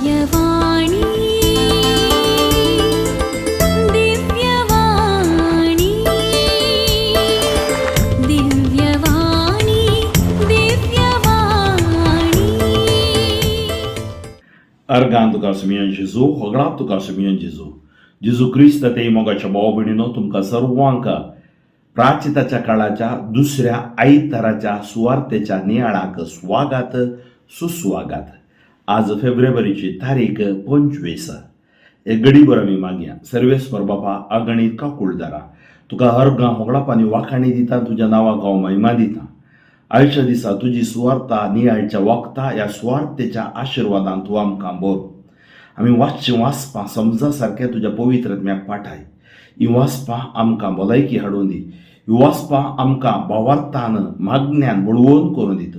Divyavani Divyavani Divyavani Divyavani. Argan tuka sumiyan Jezu, hoglap tuka sumiyan Jezu. Jezu ख्रिस्त ते मोगाच्या भाव भयणीनो तुमकां सर्वांक प्राचिताच्या काळाच्या दुसऱ्या आयताराच्या सुवार्तेच्या नियाळाक स्वागत सुस्वागत. आज फेब्रुवारीची तारीख 25. एक गडीभर आमी मागया. सर्वेस्वर बाबा अगणित काकुळदारा तुका अर्गां होगळापांनी वाखाणी दिता, तुज्या नांवाक हांव महिमा दिता. आयच्या दिसा तुजी सुवार्ता नियाळच्या वखता ह्या सुवार्तेच्या आशिर्वादान तूं आमकां भर. आमी वाचपां समजा सारकें तुज्या पवित्रत्म्याक पाठाय. ही वाचपां आमकां भलायकी हाडून दी. ही वाचपां आमकां भावार्थान मागण्यान बळवून करून दित.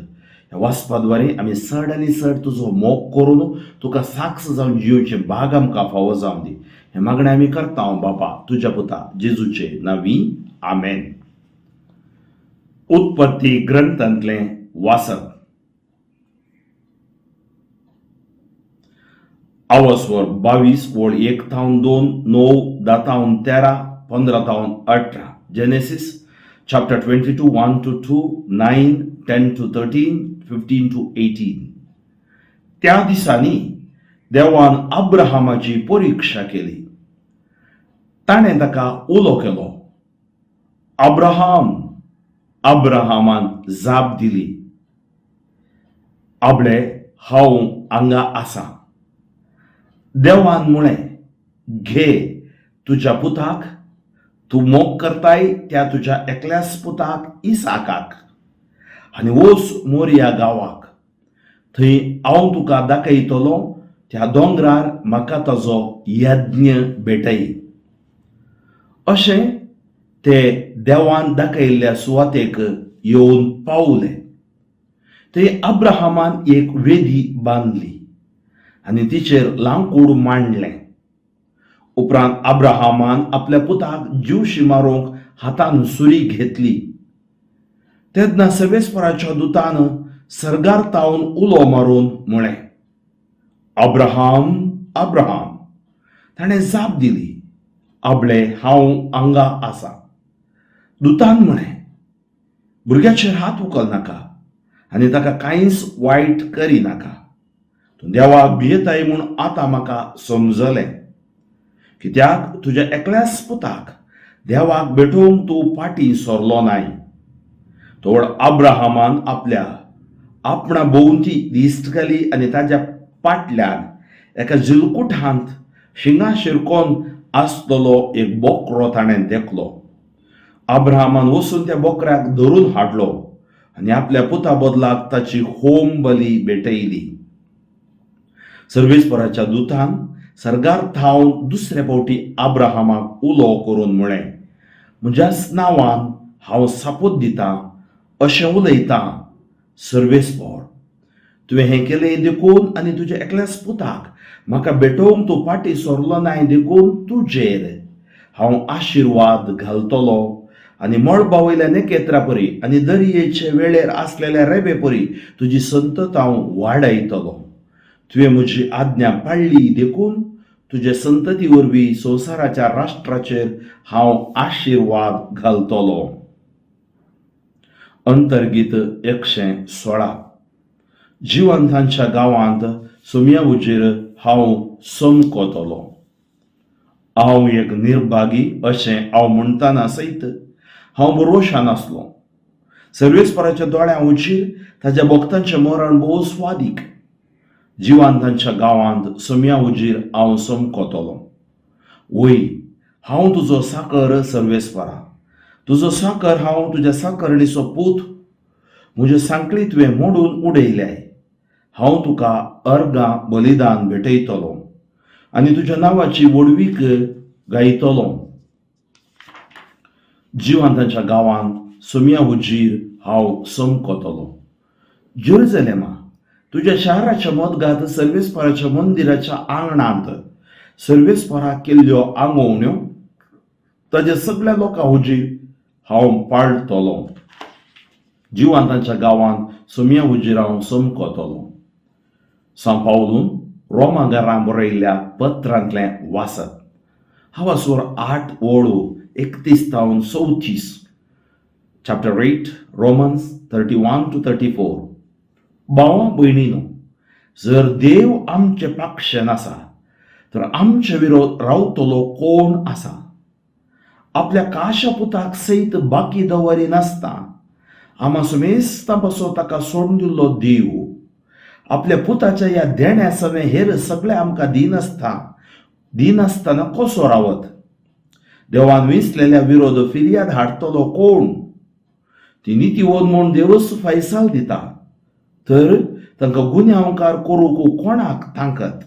ह्या वाचपाद्वारे आमी चड आनी चड तुजो मोग करून तुका साक्ष जावन जिवचे भाग आमकां फावो जावन दी. हें मागणें आमी करता हांव बापा तुज्या पुता जेजूचे नांवी. आमेन. उत्पत्ती ग्रंथांतलें वाचप. आवस्वर 22 वळ 1 थावन 2 9 10 थावन 13 15 थावन 18. Genesis chapter 22 1 to 2 9 10 to 13 15 to 18. त्या दिसांनी देवान अब्राहमाची परीक्षा केली. ताणें ताका उलो केलो, अब्राहम. अब्राहमान जाप दिली, आबळे हांव हांगा आसा. देवान म्हळें, घे तुज्या पुताक, तूं मोग करताय त्या तुज्या एकल्याच पुताक इसाकाक, आनी वच मोरिया गांवाक. थंय हांव तुका दाखयतलो त्या दोंगरार म्हाका ताजो यज्ञ भेटय. अशें ते देवान दाखयल्ल्या सुवातेक येवन पावले. थंय अब्राहमान एक वेदी बांदली आनी तिचेर लांकूड मांडलें. उपरांत अब्राहमान आपल्या पुताक जीवशी मारूंक हातान सुरी घेतली. तेन्ना सर्वेस्पराच्या दुतान सर्गार तावन उलो मारून म्हळें, अब्राहम. अब्राहम. ताणें जाप दिली, आबळे हांव हांगा आसा. दुतान म्हळें, भुरग्याचेर हात उखल नाका आनी ताका कांयच वायट करिनाका. तूं देवाक भियेताय म्हूण आतां म्हाका समजलें. कित्याक तुज्या एकल्याच पुताक देवाक भेटोवंक तूं फाटीं सरलो नाय. तोवर अब्राहमान आपल्या आपणा भोंवती दिश्ट केली आनी ताच्या फाटल्यान एका जिलकुटांत शिंगा शिरकोन आसतलो एक बोकरो ताणें देखलो. अब्राहमान वचून त्या बोकऱ्याक धरून हाडलो आनी आपल्या पुता बदलाक ताची होम बली भेटयली. सर्वेस्पराच्या दुतान सर्गार थावन दुसरे फावटी अब्राहमाक उलो करून म्हळें, म्हज्याच नांवान हांव सापूत दितां अशें उलयतां सर्वेस्पर. तुवें हें केलें देखून आनी तुज्या एकल्याच पुताक म्हाका भेटोवंक तूं फाटीं सरलो नाय देखून तुजेर हांव आशिर्वाद घालतलो आनी मळबा वयल्या नेकेत्रा परी आनी दर्येचे वेळेर आसलेल्या रेबे परी तुजी संतत हांव वाडयतलो. तुवें म्हजी आज्ञा पाळ्ळी देखून तुजे संतती वरवीं संवसाराच्या राष्ट्राचेर हांव आशिर्वाद घालतलो. अंतर्गीत 116. जिवंतांच्या गांवांत सुम्या उजेर हांव समकोतलो. हांव एक निर्भागी अशें हांव म्हणटाना सयत हांव बरोशान आसलो. सर्वेस्पराच्या दोळ्यां उजीर ताच्या भक्तांचें मरण भोव स्वादीक. जिवंतांच्या गांवांत सुम्या उजीर हांव समकोतलो. वय हांव तुजो साकर सर्वेस्परा. तुजो साकर हांव तुज्या साकरणीचो पूत. म्हज्यो सांकळी तुवें मोडून उडयल्याय. हांव तुका अर्गां बलिदान भेटयतलो आनी तुज्या नांवाची वडवीक गायतलो. जिवंतांच्या गांवांत सुम्या उजीर हांव समकोतलो. जेरुसलेमा, तुज्या शाराच्या मदगांत सर्वेस्पराच्या मंदिराच्या आंगणांत सर्वेस्पराक केल्ल्यो आंगवण्यो ताच्या सगळ्या लोकां उजीर हांव पाळटलो. जिवंतांच्या गांवांत सुम्या उजीर हांव समकोतलो. सांपावलून रोमांगारां बरयल्ल्या पत्रांतले वाचत. हांगासर 8 ओळो 31 तावन 34. Chapter 8 Romans 31 to 34. भावां भयणीनो, जर देव आमचे पक्षान आसा तर आमचे विरोध रावतलो कोण आसा? आपल्या काशपुताक सयत बाकी दवरिनासता आमा सुमेस्तां पासो ताका सोडून दिल्लो देव आपल्या पुताच्या ह्या देण्या समें हेर सगळे आमकां दिनासतना कसो रावत? देवान विसलेल्या विरोध फिर्याद हाडटलो कोण? ती नितीवोन म्हूण देवच फैसाल दिता, तर तांकां गुन्यांवकार करूंक कोणाक तांकत?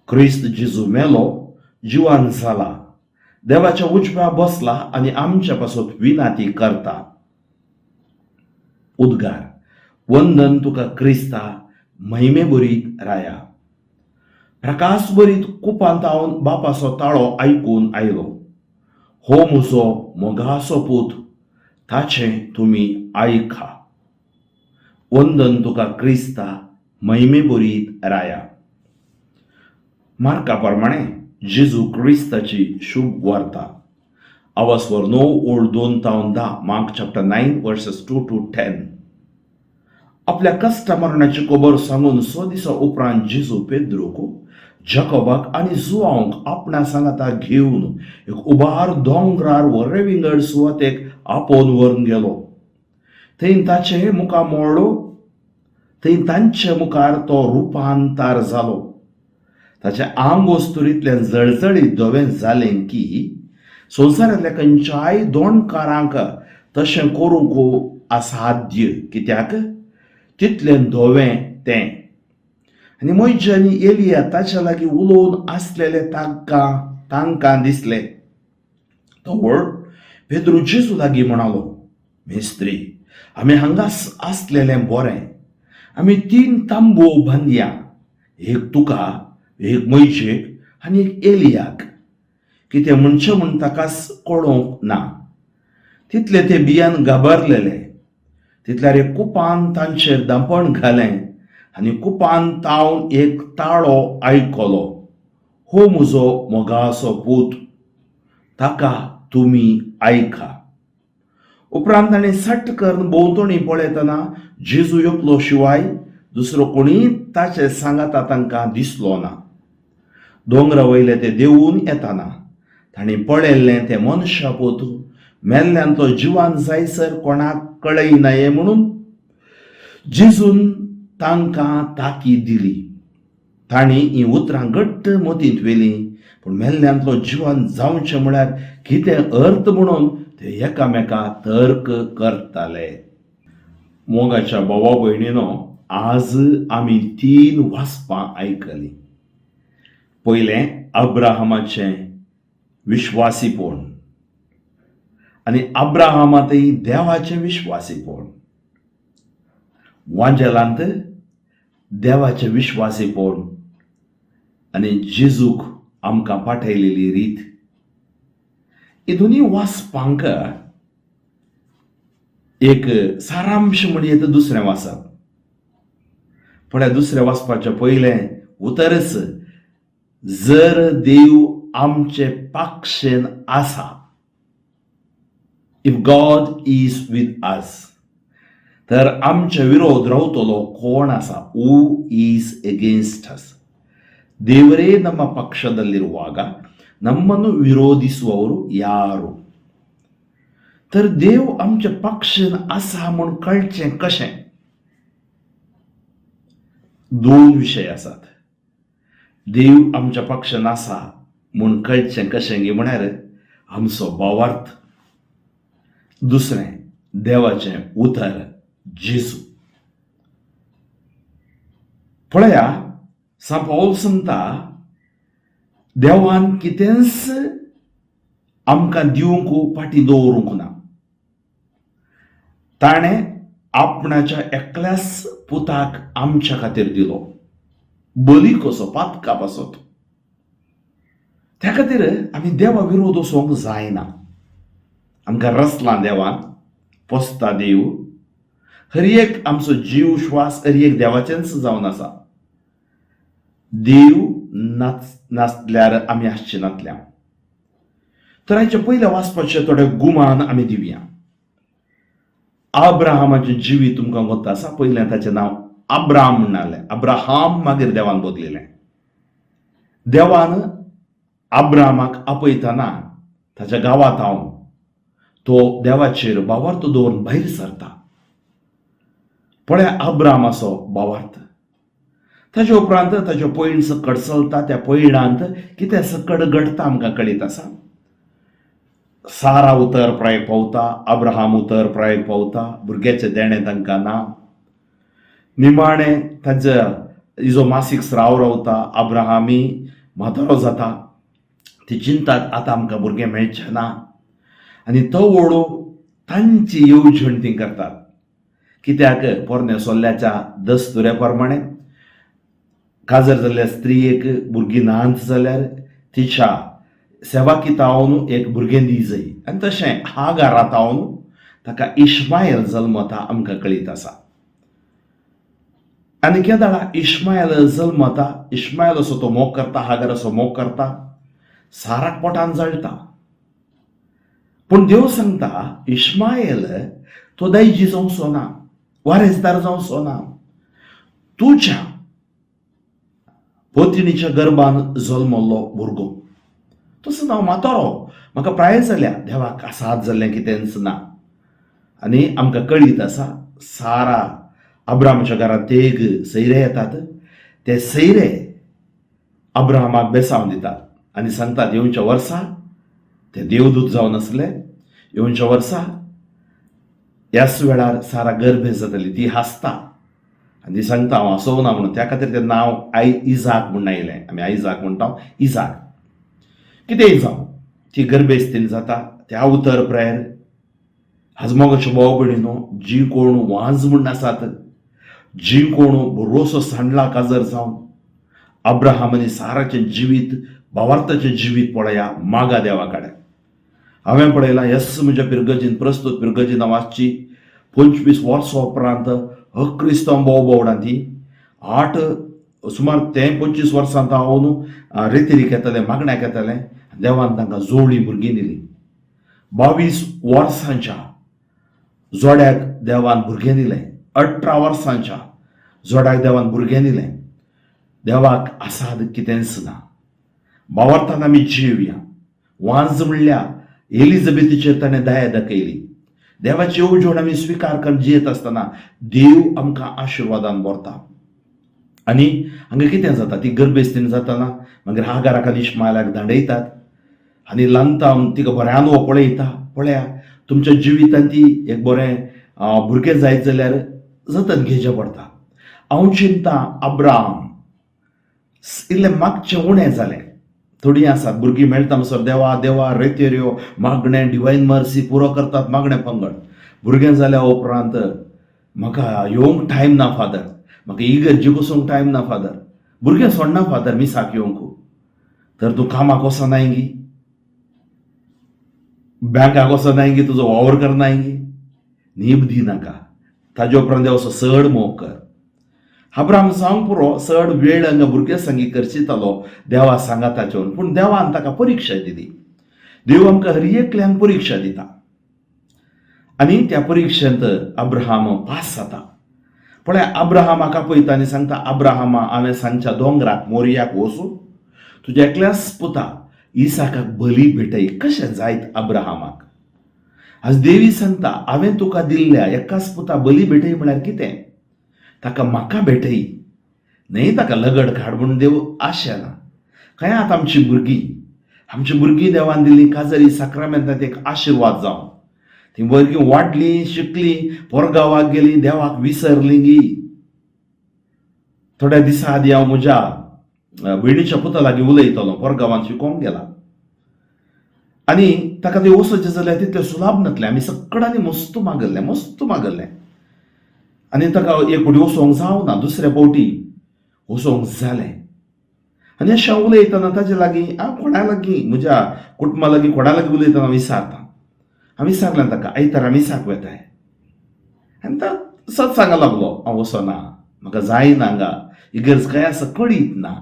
क्रिस्त जेजू मेलो, जिवान जाला, देवाच्या उजव्या बसला आनी आमच्या पासत विनाती करता. उद्गार. वंदन तुका क्रिस्ता, महिमे बरीत राया. प्रकाश बरीत कुपांत हांव बापाचो ताळो आयकून आयलो. हो म्हजो मोगाचो पूत, ताचें तुमी आयका. वंदन तुका क्रिस्ता, महिमे बरीत राया. मार्का प्रमाणे जेजू क्रिस्ताची शुभ वार्ता. आवाजवर 9 ओळ 2 तावन 10. Mark chapter 9 versus 2 to 10. आपल्या कष्ट मरणाची खबर सांगून 6 दिसा उपरांत जेजू पेद्रोक, जाकोबाक आनी जुआंक आपणा सांगाता घेवन एक उबार दोंगरार वरे विंगड सुवातेक आपोवन व्हरून गेलो. थंय ताचे मुखार मोडलो. थंय तांचे मुखार तो रुपांतर जालो. ताचे आंग वस्तुरींतल्यान जळजळीत धवें जालें की संवसारांतल्या खंयच्याय दोणकारांक तशें करूंक असाध्य, कित्याक तितलें धवें तें. आनी मोइशे आनी एलिया ताच्या लागीं उलोवन आसलेले तांकां दिसलें. तो व्हड पेद्रू जेजू लागीं म्हणालो, मेस्त्री, आमी हांगाच आसलेलें बरें. आमी 3 तांबू बांदया, एक तुका, एक मोइशेक आनी एक एलियाक. कितें म्हणचें म्हूण ताकाच कळोवंक ना. तितले ते बियान घाबरलेले. तितल्यार एक कुपान तांचेर दांपण घालें आनी कुपान तावन एक ताळो आयकलो. हो म्हजो मोगाचो पूत, ताका तुमी आयका. उपरांत ताणें सट्ट करून भोंवतणी पळयतना जेजू एकलो शिवाय दुसरो कोणी ताचे सांगाता तांकां दिसलो ना. दोंगरा वयले ते देंवून येताना ताणें पळयल्लें तें मनशापूत मेल्ल्यान तो जिवान जायसर कोणाक कळयनाये म्हणून जेजून तांकां ताकीद दिली. तांणी ही उतरां घट्ट मतींत वेलीं, पूण मेल्ल्यांतलो जिवान जावचें म्हळ्यार कितें अर्थ म्हणून ते एकामेकाक तर्क करताले. मोगाच्या भावा भयणीनो, आज आमी 3 वाचपां आयकलीं. पयलें अब्राहमाचें विश्वासीपण आनी अब्राहमातय देवाचें विश्वासीपण. वांजेलांत देवाचें विश्वासीपण आनी जेजूक आमकां पाठयलेली रीत. ही दोनी वाचपांक एक सारांश म्हणीत दुसरें वाचप. पळय, दुसरें वाचपाचें पयलें उतरच, जर देव आमचे पक्षेन आसा, if God is with us, तर आमचे विरोध रावतलो कोण आसा? हू इज अगेन्स्ट अस? ದೇವರೇ ನಮ್ಮ ಪಕ್ಷದಲ್ಲಿರುವಾಗ ನಮ್ಮನ್ನು ವಿರೋಧಿಸುವವರು ಯಾರು? तर देव आमच्या पक्षान आसा म्हूण कळचें कशें? 2 विशय आसात. देव आमच्या पक्षान आसा म्हूण कळचें कशें गे म्हळ्यार आमचो भावार्थ. दुसरें, देवाचें उतर जेजू. पळया, सा पौल सांगता, देवान कितेंच आमकां दिवंक फाटीं दवरूंक ना. ताणें आपणाच्या एकल्याच पुताक आमच्या खातीर दिलो, बली कसो, पातका पासत. त्या खातीर आमी देवा विरोध वचोंक जायना. आमकां रचलां देवान, पोसता देव. हर एक आमचो जीव श्वास हर एक देवाचेंच जावन आसा. देव नासल्यार आमी आसचे नातल्या. तर हाचे पयले वाचपाचे थोडे गुमान आमी दिवया. अब्राहमाचें जिवीत तुमकां गोत आसा. पयलें ताचें नांव अब्राम म्हणनालें. अब्राहाम मागीर देवान बदलिलें. देवान अब्रामाक आपयतना ताच्या गांवांत हांव तो देवाचेर भावार्थ दवरून भायर सरता. पळय अब्रामाचो भावार्थ. ताचे उपरांत ताचे पयण सकट चलता. त्या पयणांत कितें सकट घडटा आमकां कळीत आसा. सारा उतर प्रायेक पावता. अब्राहाम उतर प्रायेक पावता. भुरग्याचें देणें तांकां ना. निमाणें तिजो मासीक स्राव रावता. अब्राहामी म्हातारो जाता. ती चिंतात आतां आमकां भुरगें मेळचें ना. आनी तो वळू तांची येवजण ती करतात. कित्याक पोरण्या सोल्ल्याच्या दस्तुऱ्या प्रमाणे काजर जाल्ल्या स्त्रीयेक भुरगीं नात जाल्यार तिच्या सेवाकितावन एक भुरगें दी जाय. आनी तशें हागारातावन ताका इश्मायल जल्मता आमकां कळीत आसा. आनी केदाळा इश्मायल जल्मता. इश्मायल असो तो मोग करता. हागार असो मोग करता. साराक पोटान जळटा. पूण देव सांगता इश्मायल तो दायजी जावचो ना. वारेसदार जावचो ना. तुज्या पत्नीच्या गर्भान जल्मल्लो भुरगो. तसो हांव म्हातारो. म्हाका प्राय जाल्या. देवाक साथ जाल्लें कितेंच ना. आनी आमकां कळीत आसा सारा अब्रामाच्या घरांत तेग सैरे येतात. ते सैरे अब्राहमाक बेसांव दितात आनी सांगतात येवच्या वर्सा ते देवदूत जावन आसले. येवच्या वर्सा ह्याच वेळार सारा गर्भे जातली. ती हांसता आनी ती सांगता हांव आसोवना म्हणून. त्या खातीर तें नांव इजाक म्हणून आयलें. आमी आयजाक म्हणटा इजाक. कितेंय जावं ती गर्भेस्तीन जाता. त्या उतर प्रायर हाजमोगाच्यो भाव भयणीनो, जी कोण वाज म्हूण आसात, जी कोण बरोसो सांडला काजर जावन अब्राहम आनी साराचें जिवीत भावार्थाचें जिवीत पळया मागा देवा कडेन. हांवें पळयलां येस म्हज्या पिरगजीन प्रस्तुत पिरगजीन वाचची 25 वर्सां उपरांत अक्रिस्तांव भाव भोवडांती 8 सुमार 25 वर्सांत हांव रेतीरीक येतालें मागण्याक येतालें. देवान तांकां जोडली भुरगीं दिली. 22 वर्सांच्या जोड्याक देवान भुरगें दिलें. 18 वर्सांच्या जोड्याक देवान भुरगें दिलें. देवाक आसाद कितेंच ना. भावार्थान आमी जिवया. वांज म्हणल्या एलिझाबेथीचेर ताणें दया दाखयली. देवाची येवजण आमी स्विकार करून जियेत आसतना देव आमकां आशिर्वादान भरता. आनी हांगा कितें जाता ती गर्भेस्तीन जातना मागीर हागाराक आनी इश्मायलाक धाडयतात आनी लांता तिका बऱ्यान हो पळयता. पळया तुमच्या जिवितांत ती एक बरें भुरगें जायत जाल्यार जतन घेवचें पडटा. हांव चिंता अब्राहम इल्लें मागचें उणें जालें. थोडीं आसात भुरगीं मेळटा म्हणसर देवा देवा रेतेऱ्यो मागणें डिवायन मर्सी पुरो करतात मागणें पंगड. भुरगें जाल्या उपरांत म्हाका येवंक टायम ना फादर. म्हाका इगर्जेक वचूंक टायम ना फादर. भुरगें सोडना फादर मिसाक येवंक. तर तूं कामाक वचनाय गी. बँकाक वचनाय गी. तुजो वावर करनाय गी. न्हीब दिनाका. ताजे उपरांत देवचो चड मोग कर. अब्राहम सांग पुरो चड वेळ हांगा भुरगे सांगी करचितालो देवा सांगा ताचेवन. पूण देवान ताका परीक्षा दिली. देव आमकां हर एकल्यांक परीक्षा दिता आनी त्या परीक्षेंत अब्राहम पास जाता. पळय अब्राहमाक आपयता आनी सांगता अब्राहमा हांवें सांगच्या दोंगराक मोरयाक वचून तुज्या एकल्याच पुता इसाकाक बली भेटय. कशें जायत अब्राहमाक. आज देवी सांगता हांवें तुका दिल्ल्या एकाच पुता बली भेटय म्हळ्यार कितें. ताका म्हाका भेटय न्ही ताका लगड काड म्हूण देव आशेना. काय आतां आमची भुरगीं देवान दिल्ली काजरी साक्रामेंतांत एक आशिर्वाद जावन ती भुरगीं वाडलीं शिकलीं पोरगांवाक गेलीं देवाक विसरलीं गी. थोड्या दिसा आदीं हांव म्हज्या भयणीच्या पुता लागीं उलयतलो. पोरगांवान शिकोवंक गेला आनी ताका ते वचचें जाल्यार तितलें सुलाभ नासलें. आमी सक्कडांनी मस्त मागल्लें आनी ताका एक फावटी वचोंक जावना. दुसऱ्या फावटी वचोंक जालें आनी अशें उलयतना ताचे लागीं हांव कोणा लागीं म्हज्या कुटुंबा लागीं कोणा लागीं उलयतना विचारता. हांव विचारलें ताका आयतारा मिसाक वेताय आनी तो सत सांगूंक लागलो हांव वचना म्हाका जायना हांगा इगर्ज काय आसा कळीत ना.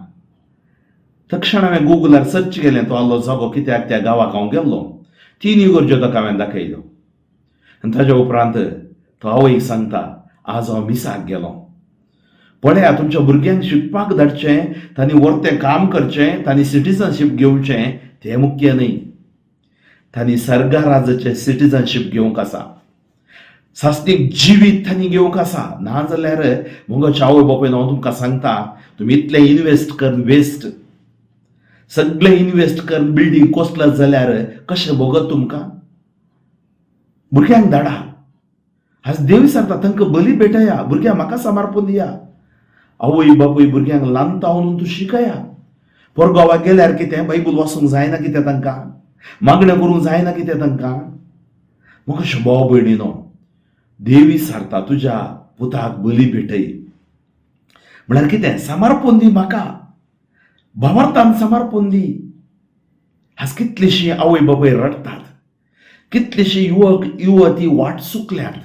तक्षण हांवें गुगलार सर्च केलें तो आसलो जागो, कित्याक त्या गांवाक हांव गेल्लो. 3 गरज्यो ताका हांवें दाखयल्यो. आनी ताच्या उपरांत तो आवयक सांगता, आज हांव मिसाक गेलो. पळया, तुमच्या भुरग्यांक शिकपाक धाडचें, तांणी व्हरतें काम करचें, तांणी सिटीजनशीप घेवचें तें मुख्य न्ही. तांणी सर्गा राज्याचें सिटीजनशीप घेवंक आसा. सासणीक जिवीत तांणी घेवंक आसा. नाजाल्यार मुगो आवय बापूय हांव तुमकां सांगता, तुमी इतलें इन्वेस्ट करून वेस्ट, सगळें इन्वेस्ट करून बिल्डींग कोसलत जाल्यार कशें भोगत तुमकां? भुरग्यांक धाडा. आज देव विचारता तांकां बली भेटया, भुरग्यांक म्हाका समर्पण दिया. आवय बापूय भुरग्यांक लांतावन तूं शिकया. परगांवाक गेल्यार कितें बायबल वाचूंक जायना कितें तांकां? मागण्यो करूंक जायना कितें तांकां? म्हाका भाव भयणीनो, देव विचारता तुज्या पुताक बली भेटय म्हळ्यार कितें? समर्पण दी म्हाका, भावार्थान समर्पण दी. आज कितलीशीं आवय बापूय रडटात, कितलीशीं युवक युवती वाट चुकल्यात,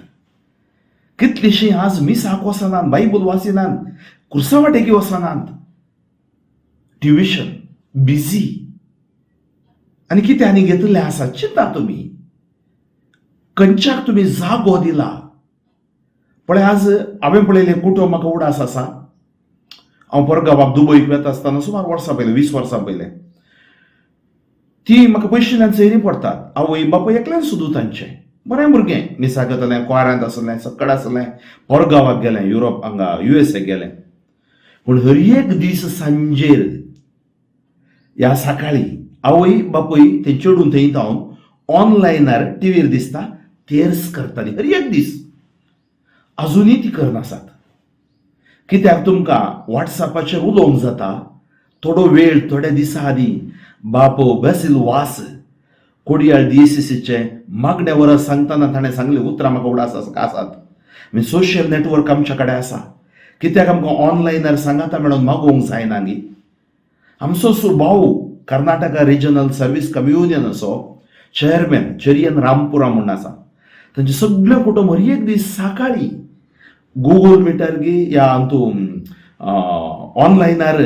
कितलीशीं आज मिसाक वचनात, बायबल वाचिनात, कुर्सावाटेकी वचनात, ट्युशन बिजी. आनी कितें आनी घेतलें आसा चिंता तुमी? खंयच्याक तुमी जागो दिला? पळय, आज हांवें पळयलें कुटुंब म्हाका उडास आसा. हांव परगांवाक दुबयक वता आसतना सुमार वर्सां पयलें, 20 वर्सां पयलें, ती म्हाका पयशेल्यान सैरी पडटात. आवय बापूय एकल्यान सुद्दां तांचें बरें भुरगें, मिसाक येतलें, कोरांत आसलें, सक्कड आसलें, परगांवाक गेलें, युरोप हांगा USA गेलें. पूण हर एक दीस सांजेर ह्या सकाळी आवय बापूय ते चेडून थंय जावन ऑनलायनार टीव्हीर दिसता तेर्स करतालीं हर एक दीस. अजुनूय ती करनासात. कित्याक तुमकां WhatsAppचेर उलोवंक जाता थोडो वेळ, थोड्या दिसां आदीं बाप बेसिल वास कोडयाळ DCCचे मागण्या वरस सांगतना ताणें सांगलें उतरां म्हाका उडास आसात. सोशियल नेटवर्क आमच्या कडेन आसा. कित्याक आमकां ऑनलायनार सांगाता मेळोन मागोवंक जायना न्ही. आमचो भाऊ कर्नाटका रिजनल सर्वीस कम्युनियनाचो चेअरमॅन चेरियन रामपुरा म्हणून आसा. तांचे सगळे कुटुंब हर एक दीस सकाळी गुगल मिटार गी या ऑनलायनार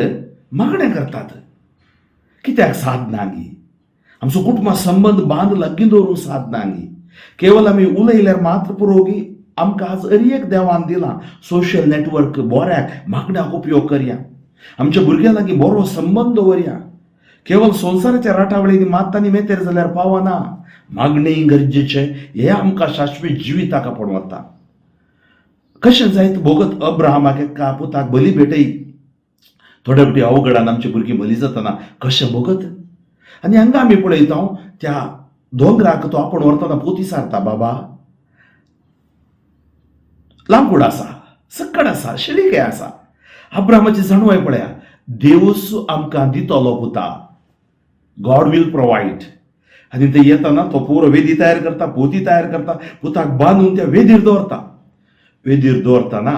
मागण्या करतात. कित्याक साधनांगी आमचो कुटुंब संबंध बांद लागीं दवरूंक साधनांगी. केवळ आमी उलयल्यार मात्र पुरोगी. आमकां आज हर एक देवान दिलां सोशियल नेटवर्क. बऱ्याक मागण्याक उपयोग करया. आमच्या भुरग्यां लागीं बरो संबंद दवरया. केवळ संवसाराच्या राटावळींनी मातांनी मेतेर जाल्यार पावना. मागणी गरजेचें, हें आमकां शाश्वत जिविताक आपण वता. कशें जायत भोगत अब्राहमाक एका पुताक बली भेटय. थोड्या फावटी अवघडान आमची भुरगीं बली जातना कशें भोगत. आनी हांगा आमी पळयता त्या दोंगराक तो आपण व्हरतना पोती सारता, बाबा लांकूड आसा, सक्कड आसा, शिळिके आसा. अब्राहमाची जाणवाय पळया, देवूच आमकां दितलो पुता. God will provide. आनी ते येतना तो पुरो वेदी तयार करता, पोती तयार करता, पुताक बांदून त्या वेदीर दवरता. वेदीर दवरतना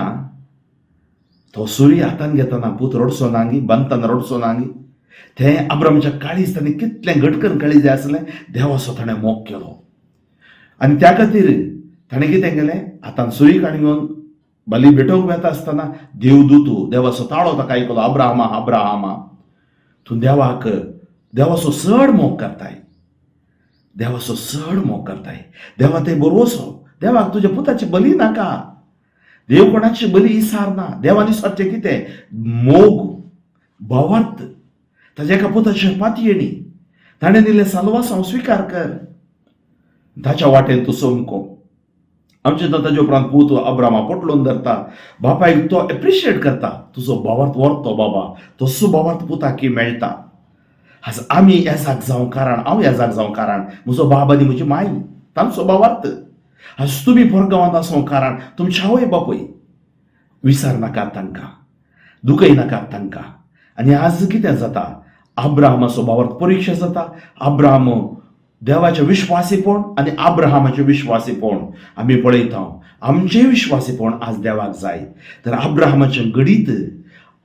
तो सुरी हातान घेतना पूत रडचो नांगी, बांदतना रडचो नांगी. तें अब्राहमाच्या काळीज ताणें कितलें घटकन काळीज आसलें, देवाचो ताणें मोग केलो. आनी त्या खातीर ताणें कितें केलें, हातान सुरी काडून घेवन बली भेटोवंक वता आसतना देवदूत देवाचो ताळो ताका आयकलो, अब्राहमा अब्राहमा, तूं देवाक देवाचो चड मोग करताय, देवाचो चड मोग करताय. देवा ते बरोवचो. देवाक तुज्या पुताची बली नाका. देव कोणाची बली इसारना. देवान इसारचें कितें? मोग, भावार्थ. ताच्या एका पुताची पातयेणी ताणें दिलें साल्वासांव स्विकार कर. ताच्या वाटेन तूं चमको. आमचे ताचे उपरांत पूत अब्राहमा पटलोवन धरता. बापायक तो एप्रिशिएट करता. तुजो भावार्थ व्हरतो बाबा. तसो भावार्थ पुताकी मेळटा. आज आमी येजाक जावं कारण, हांव येजाक जावं कारण, म्हजो बाब आनी म्हजी माय तांचो भावार्थ. आज तुमी परगांवांत आसूं कारण तुमच्या आवय बापूय विसर नाकात तांकां, दुखय नाकात तांकां. आनी आज कितें जाता, अब्राहमाचो भावार्थ परीक्षा जाता. अब्राहम देवाचें विश्वासीपण आनी अब्राहमाचें विश्वासीपण आमी पळयता. आमचें विश्वासीपण आज देवाक जाय. तर अब्राहमाचें गणीत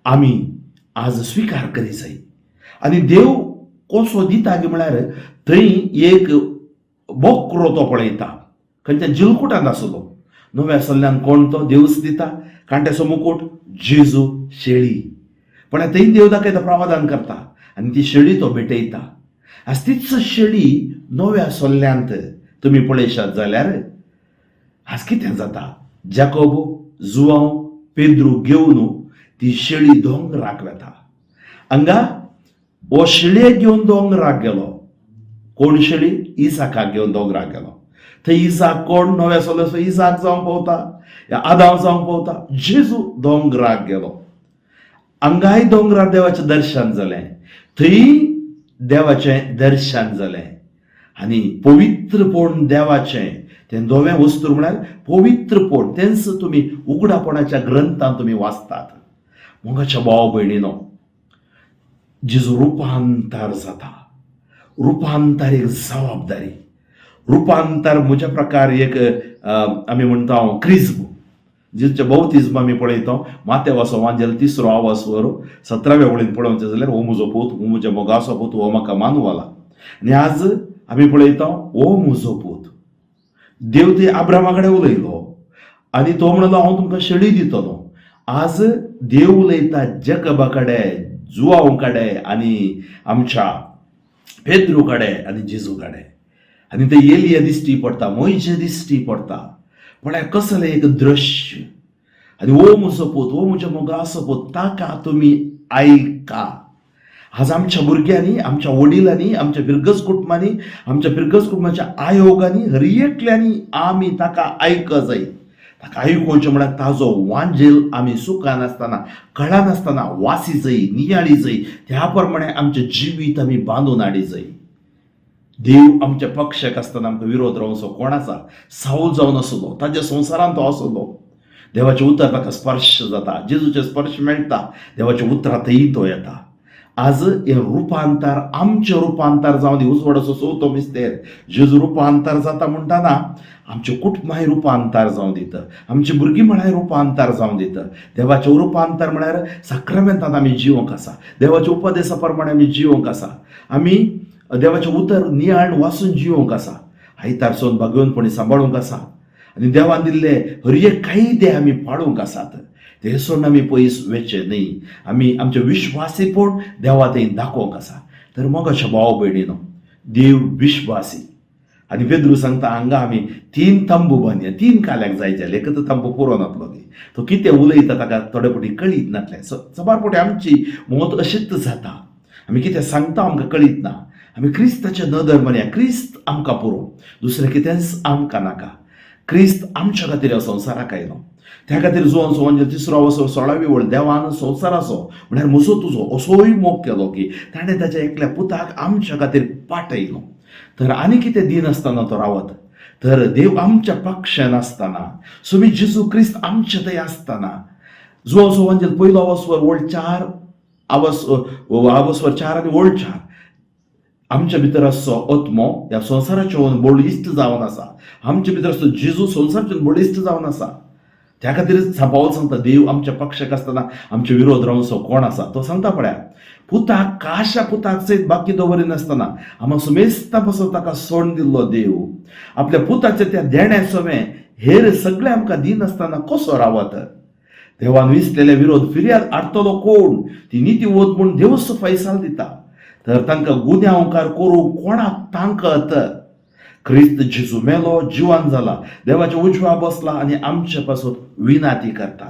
आमी आज स्विकार करी जाय. आनी देव कसो दिता गे म्हळ्यार थंय एक बोकरो तो पळयता. खंयच्या जिलकुटांत आसलो. नव्या सल्ल्यान कोण तो? देवच दिता. कांट्याचो मुकुट जेजू शेळी. पण थंय देव दाखयता, प्रावधान करता. आनी ती शेळी तो भेटयता. आज तीच शेळी नव्या सोल्ल्यांत तुमी पळयशात जाल्यार आज कितें जाता, जाकोब, जुआंव, पेद्रू घेवन ती शेळी दोंगराक वता. हांगा हो शेळये घेवन दोंगराक गेलो. कोण शेळी? इसाकाक घेवन दोंगराक गेलो. थंय इसाक कोण? नव्या सोल्ल्याचो इसाक जावंक पावता, आदाम जावंक पावता. जेजू दोंगराक गेलो. हांगाय दोंगरार देवाचें दर्शन जालें. थंय देवाचें दर्शन जालें आनी पवित्रपण देवाचें तें दोवें वस्तू म्हळ्यार पवित्रपण. तेंच तुमी उगडापणाच्या ग्रंथांत तुमी वाचतात. मोगाच्या भाव भयणीनो, जेजू रुपांतर जाता. रुपांतर एक जबाबदारी. रुपांतर म्हज्या प्रकार एक आमी म्हणटा क्रिस्म, जेचे बौतिझम आमी पळयता. मातेव वाचोवांजेल 3रो आवासवर 17व्या वळीन पळोवचें जाल्यार हो म्हजो पूत, हो म्हज्या मोगाचो पूत, हो म्हाका मानवाला. आनी आज आमी पळयता हो म्हजो पूत. देव ते अब्रामा कडेन उलयलो आनी तो म्हणलो हांव तुमकां शेळी दितलो. आज देव उलयता जॅकबा कडेन, जुआंव कडेन आनी आमच्या पेद्रू कडेन आनी जेजू कडेन. आनी ते एलिया दिश्टी पडटा, मोइशे दिश्टी पडटा. म्हळ्यार कसलें एक दृश्य. आनी हो म्हजो पूत, हो म्हज्या मोगाचो पूत, ताका तुमी आयका. आज आमच्या भुरग्यांनी, आमच्या वडिलांनी, आमच्या बिरगस कुटुंबांनी, आमच्या बिरगस कुटुंबाच्या आयोगांनी, हर एकल्यांनी आमी ताका आयक जाय. ताका आयकुचें म्हळ्यार ताजो वांजेल आमी सुखान आसतना, कळान आसतना वासी जाय, नियाळी जाय. त्या प्रमाणे आमचें जिवीत आमी बांदून हाडी जाय. देव आमच्या पक्षाक आसतना आमकां विरोध रावचो कोण आसा? साऊल जावन आसलो, ताच्या संवसारांत तो आसलो. देवाचें उतर ताका स्पर्श जाता, जेजूचे स्पर्श मेळटा, देवाच्या उतरांतय तो येता. आज हे रुपांतर, आमचें रुपांतर जावन दी. उजवाडाचो 4थो मिस्तेर जेजू रुपांतर जाता म्हणटाना आमचें कुटुंबाय रुपांतर जावं दिता, आमची भुरगीं म्हळ्यार रुपांतर जावं दिता. देवाचें रुपांतर म्हळ्यार साक्रमेंतांत आमी जिवंक आसा, देवाच्या उपदेशा प्रमाणे आमी जिवंक आसा, आमी देवाचें उतर नियाळ वाचून जिवंक आसा, आयतारसून भगवंतपणी सांबाळूंक आसा आनी देवान दिल्ले हर एक कायदे आमी पाळूंक आसात. ते सोडून आमी पयस वेचे न्ही. आमी आमचें विश्वासीपण देवा थंय दाखोवंक आसा. तर मोगाच्या भाव भयणीनो, देव विश्वासी. आनी पेद्रू सांगता हांगा आमी 3 तंबू बांदया. 3 काल्याक जाय जाल्यार एकच तंबू पुरो नासलो न्ही. तो कितें उलयता ताका थोडे फावटी कळीत नासलें. सबार फावटी आमची मत अशीच जाता. आमी कितें सांगता आमकां कळीत ना. आमी क्रिस्ताचे नदर मानया. क्रिस्त आमकां पुरो, दुसरें कितेंच आमकां नाका. क्रिस्त आमच्या खातीर ह्या संवसाराक आयलो. त्या खातीर जुआंव संवसार 3रो आवासवर 16वी वळ देवान संवसाराचो म्हळ्यार म्हजो तुजो असोय मोग केलो की ताणें ताच्या एकल्या पुताक आमच्या खातीर पाठयलो. तर आनी कितें दिन आसतना तो रावत? तर देव आमच्या पक्षान आसतना, सुमी जेजू क्रिस्त आमचे थंय आसतना, जुआंव संवसार 1 आवासवर वळ 4 आवासवर 4 आनी वळ 4 आमच्या भितर आसचो आत्मो ह्या संवसाराच्यान बळिश्ट जावन आसा. आमच्या भितर आसचो जेजू संवसाराच्यान बळिश्ट जावन आसा. त्या खातीर पावल सांगता देव आमच्या पक्षाक आसतना आमचे विरोध रावचो कोण आसा? तो सांगता पळया, पुताक काश्या पुताक सयत बाकी दवरिनासतना आमकां सुमेस्ता पासून ताका सोडून दिल्लो देव आपल्या पुताच्या त्या देण्या समें हेर सगळें आमकां दिनासतना कसो रावत? देवान विसलेले विरोध फिर्याद हाडटलो कोण? ती नीती वत म्हूण देवच फैसाल दिता. तर तांकां गुन्यांवकार करूंक कोणाक तांकत? क्रिस्त जेजू मेलो, जिवान जाला, देवाच्या उजव्या बसला आनी आमच्या पासून विनाती करता.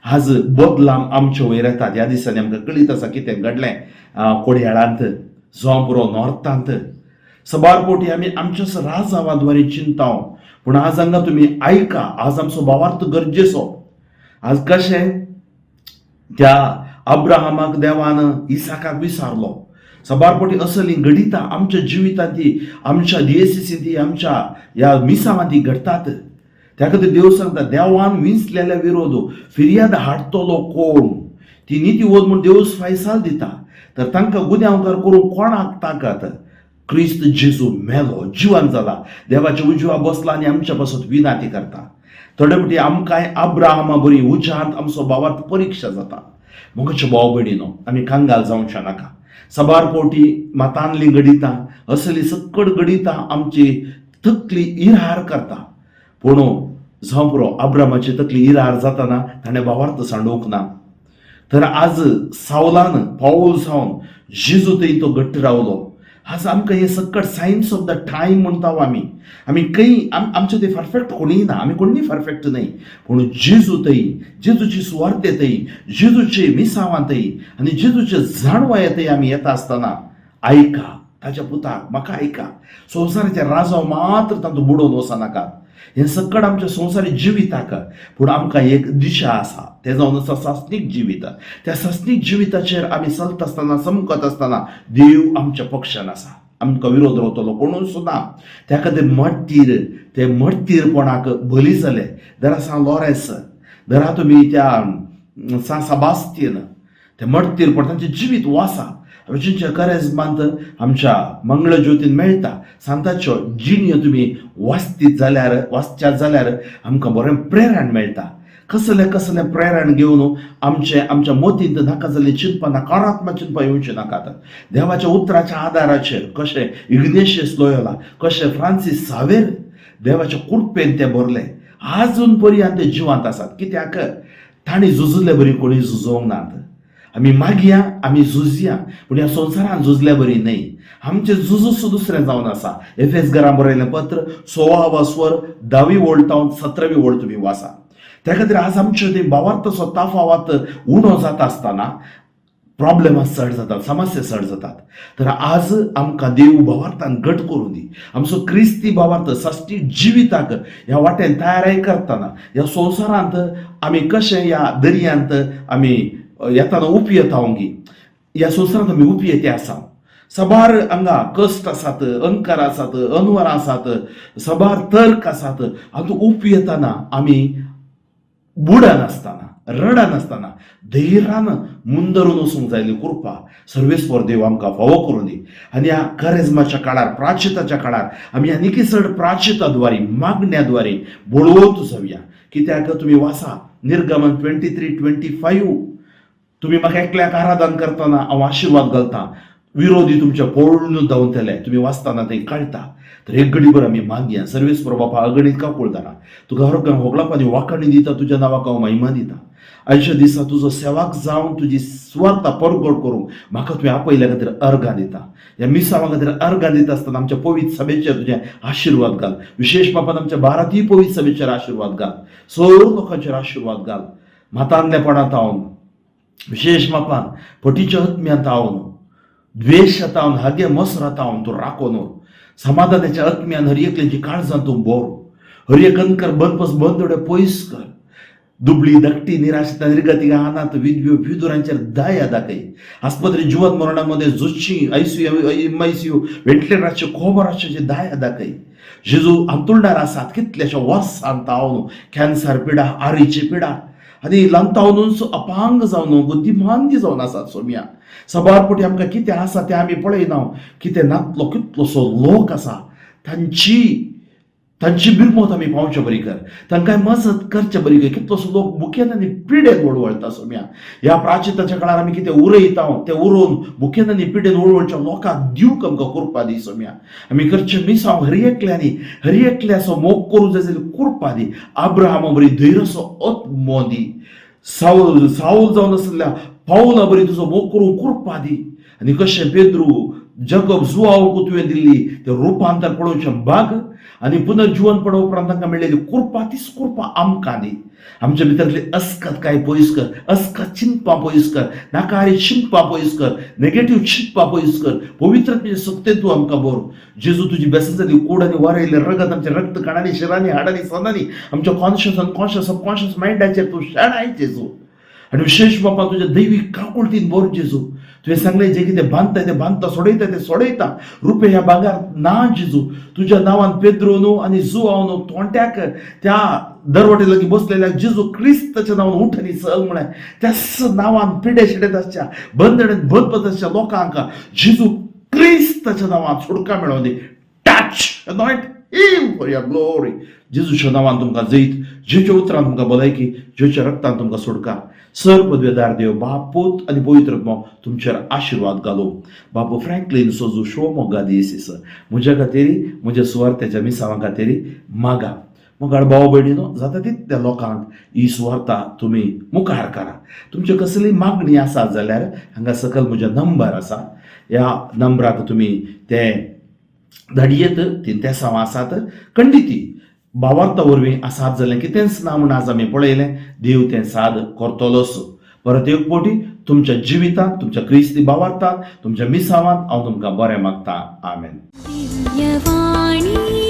आज बदलाम आमचे वयर येतात. ह्या दिसांनी आमकां कळीत आसा कितें घडलें कोडयाळांत, जावं पुरो नॉर्थांत. सबार फावटी आमी आमच्याच राजावाद्वारे चिंताव, पूण आज हांगा तुमी आयका. आज आमचो भावार्थ गरजेचो. आज कशें त्या अब्राहमाक देवान इसाकाक विसारलो. सबार फावटी असली घडिता आमच्या जिवितांती, आमच्या दियेसींती, आमच्या ह्या मिसांवांती घडतात. त्या खातीर देव सांगता देवान विसलेल्या विरोध फिर्याद हाडटलो कोण? ती नीती वत म्हूण देवच फैसाल दिता. तर तांकां गुन्यांवकार करूंक कोणाक ताकत? क्रिस्त जेजू मेलो, जिवान जाला, देवाच्या उजव्या बसला आनी आमच्या पासून विनाती करता. थोडे फावटी आमकांय अब्राहमा बरी उज्यांत आमचो भावार्थ परीक्षा जाता. मोगाच्या भाव भयणीनो, आमी कांगाल जावंकशे नाका. सबार फावटी मातांतली घडिता, असली सक्कड घडिता आमची तकली इरार करता. पूण जावं पुरो अब्रामाची तकली इरार जातना ताणें भावार्थ सांडूंक ना. तर आज सावलान पाऊल सावन जेजू थंय तो घट्ट रावलो. आज आमकां हे सकट सायन्स ऑफ द टायम म्हणटा आमी काही आमचे ते परफेक्ट कोणीय ना, आमी कोणी परफेक्ट नाही, पूण जेजू थंय, जेजूची सुवार्ते थंय, जेजूचे मिसांवां थंय आनी जेजूचे जाणवाय थंय आमी येता आसतना आयका ताच्या पुताक, म्हाका आयका. संवसाराच्या राजाव मात्र तांचो बुडोवन वचनाकात. हे सकट आमच्या संवसारी जिविताक पूण आमकां एक दिशा आसा, ते जावन आसा सासणीक जिवीत. त्या सासणीक जिविताचेर आमी चलता आसतना, चमकत आसतना देव आमच्या पक्षान आसा. आमकां विरोध रावतलो कोणूच ना. त्या खातीर मडतीर, ते मडतीरपणाक बली जाले. दर सा लॉरेन्स, दरा तुमी त्या सा साबास्तियन, ते मडतीरपण तांचें जिवीत वासा. अवचिंच्या करेजमांत आमच्या मंगळ ज्योतीन मेळटा. सांताच्यो जिणयो तुमी वाचच्यात जाल्यार आमकां बरें प्रेरण मेळटा. कसले प्रेरण घेवन आमच्या मोतींत नाका जाल्ली चिंतपां, नकारात्मक चिंतपां येवची नाकात. देवाच्या उतराच्या आदाराचेर कशें इग्नेशियस लोयोला, कशें फ्रांसीस सावेर देवाच्या कृपेन ते बरले. आजून पर्यंत ते जिवंत आसात. कित्याक तांणी झुजले बरी कोणी झुजोवंक नात. आमी मागया, आमी झुजया, पूण ह्या संवसारान झुजल्या बरी न्हय. आमचें झुजूच दुसरें जावन आसा. एफेसकारांक बरयलें पत्र 16 स्वर 10 वोल्टावन 17 वोल्ट तुमी वाचा. त्या खातीर आज आमचे ते भावार्थाचो ताफावत उणो जाता आसतना प्रॉब्लेम चड जातात, समस्या चड जातात. तर आज आमकां देव भावार्थान घट करून दी. आमचो क्रिस्ती भावार्थ साश्टीक जिविताक ह्या वाटेन तयारी करतना ह्या संवसारांत आमी कशें ह्या दर्यांत आमी येताना उपयत हांगी, ह्या संवसारांत आमी उपयेते आसा. सबार हांगा कश्ट आसात, अंकार आसात, अनवरां आसात, सबार तर्क आसात. हातूंत उपयेतना आमी बुडान आसतना, रडान आसतना धैर्यान मुंदरून वचूंक जायली कृपा सर्वेस्वर देव आमकां फावो करून दी. आनी ह्या करेजमाच्या काळार, प्राचिताच्या काळार आमी आनीक चड प्राचिताद्वारे, मागण्याद्वारे बळवत जावया. कित्याक तुमी वाचा निर्गमन 23:25, तुमी म्हाका एकल्याक आराधन करतना हांव आशिर्वाद घालता, विरोधी तुमच्या पळून धांवतले. तुमी वाचतना ते कळटा. तर एक घडीभर आमी मागया. सर्वेस्वर बापा अगणित काकूळ दाना, तुका होगळापानी वाखाणी दिता, तुज्या नांवाक हांव महिमा दिता. आयच्या दिसा तुजो सेवाक जावन तुजी स्वार्था परगट करूंक म्हाका तुवें आपयल्या खातीर अर्घां दिता. ह्या मिसावा खातीर अर्घां दिता आसतना आमच्या पवित्र सभेचेर तुजें आशिर्वाद घाल. विशेश बापान आमच्या भारतीय पवित्र सभेचेर आशिर्वाद घाल. सगळ्या लोकांचेर आशिर्वाद घाल. मातांतलेपणांत हांव विशेष मापान पटीच्या आत्म्यांत हांव द्वेशांत हांव हागे मसरात हांव तूं राखोन समाधानाच्या आत्म्यान हर एकल्याची काळजां तूं बोर. हर एक अंकर बनपस बंदोडे पयस कर. दुबळी धाकटी निराशता निर्गतिका अनाथ विधव्यो विधुरांचेर दया दाखय. आस्पत्री जिवंत मरणामध्ये झुजची ICU व्हेंटिलेटराचे खोबराचे दया दाखय. जेजू अंतुळणार आसात कितल्याशा वासांत हांव कॅन्सर पिडा, आरीची पिडा आनी लांतावनूच अपांग जावन बुद्धिमांदी जावन आसात. सोम्या सबारपटी आमकां कितें आसा तें आमी पळयना. कितें नातलो कितलोसो लोक आसा, तांची बिरमोत आमी पावचे बरी कर, तांकां मजत करचे बरी कर. कितलोसो लोक बुकेन आनी पिडेन वळवळटा. सोम्या ह्या प्राचिताच्या काळार आमी कितें उरयता तें उरोवन बुकेन आनी पिडेन वळवळच्या लोकांक दिवंक आमकां कृपा दी. सोम्या आमी करचे मिसांव हर एकल्याचो मोग करूं जाय जाल्यार कृपा दी. अब्राहामा बरी धैर्यसो आत्मो दी. साऊल जावन आसल्या पावला बरी तुजो मोग करूंक कृपा दी. आनी कशें पेद्रू जकब जुआवक तुवें दिल्ली तें रुपांतर पळोवचें भाग आनी पुनर्जीवनपणा उपरांत तांकां मेळिल्ली कृपा, तीच कृपा आमकां दी. आमच्या भितरली अस्कत काय पयस कर, अस्कत चिंतपां पयस कर, नाकारी चिंतपां पयस कर, नेगेटिव्ह चिंतपां पयस कर. पवित्रतेचे सत्तेन तूं आमकां भर. जेजू तुजी बेसन जाली कूड आनी वारयले रगत आमच्या रक्त कणांनी, शिरांनी, हाडांनी, सनांनी, आमच्या कॉन्शियस अनकॉन्शियस सबकॉन्शियस मायंडाचेर तूं शेणाय जेजू. आनी विशेष बापा तुज्या दैवीक काकुळटीन भर जेजू. तुवें सांगलें जें कितें बांदता तें बांदता, सोडयता तें सोडयता. रुपे ह्या बागार ना जेजू. तुज्या नांवान पेद्रो न्हू आनी जुआव न्हू तोंट्याक त्या दरवटे लागीं बसलेल्याक जेजू क्रिस्ताच्या नांवान उठ आनी चल म्हळें. त्याच नांवान पिडे शिडेत आसच्या, बंदडेन बंदपत आसच्या लोकांक जेजू क्रिस्ताच्या नांवान सुटका मेळोवन दी. Touch anoint him for your glory. जेजूच्या नांवान तुमकां जैत, जेच्या उतरान तुमकां भलायकी, जेच्या रक्तान तुमकां सुटका. सर पदवेदार देव बाप, पूत आनी पवित्र आत्मो तुमचेर आशिर्वाद घालो. बापू फ्रँकलिन सोजू शोमो गादी येसीस म्हज्या खातीर, म्हज्या सुवार्थेच्या मिसावां खातीर मागा. मग भाऊ भयणीनो जाता तितल्या लोकांक ही सुवार्ता तुम्ही मुखार करा. तुमची कसली मागणी आसा जाल्यार हांगा सकयल म्हजो नंबर आसा. ह्या नंबराक तुम्ही ते धाडयेत ते सांवासात खंडिती भावार्था वरवीं आसात जाल्यार कितेंच ना म्हण आज आमी पळयलें. देव तें साद करतलोच. परत एक फावटी तुमच्या जिवितांत, तुमच्या क्रिस्ती भावार्थांत, तुमच्या मिसावांत हांव तुमकां बरें मागता. आमेन. दिव्यवाणी